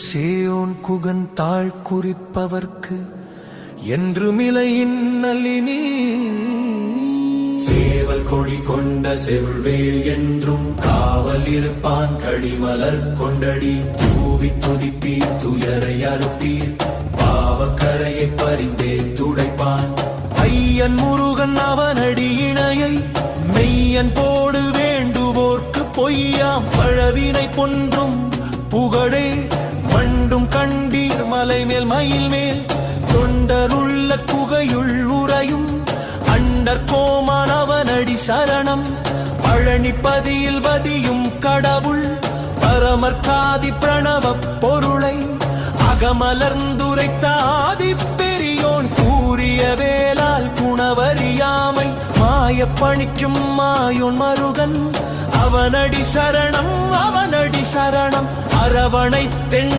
சேயோன் குகன் தாழ் குறிப்பவர்க்கு என்று மிலையின் நல்லினி சேவல் கொடி கொண்ட செவ்வேள் என்றும் காவல் இருப்பான் கடிமலர் கொண்டடி தூவி துதிப்பீர் துயரை அறுப்பீர் பாவக்கரையை பறிந்தே துடைப்பான் ஐயன் முருகன் அவனடி இணையை மெய்யன் போடு வேண்டுவோர்க்கு பொய்யாம் பழவினை பொன்றும் புகழே மண்டும் கண்டீர் மலை மேல் மயில் மேல் தொண்டருள்ள குகையுள் உறையும் அண்டர் கோமான் அவனடி சரணம் பழனிப்பதியில் வதியும் கடவுள் பரமர்காதி பிரணவ பொருளை அகமலர்ந்துரைத்த ஆதி பெரியோன் கூறிய வேளால் குணவறியாமை மாய பணிக்கும் மாயோன் மருகன் அவனடி சரணம் அரவணை தென்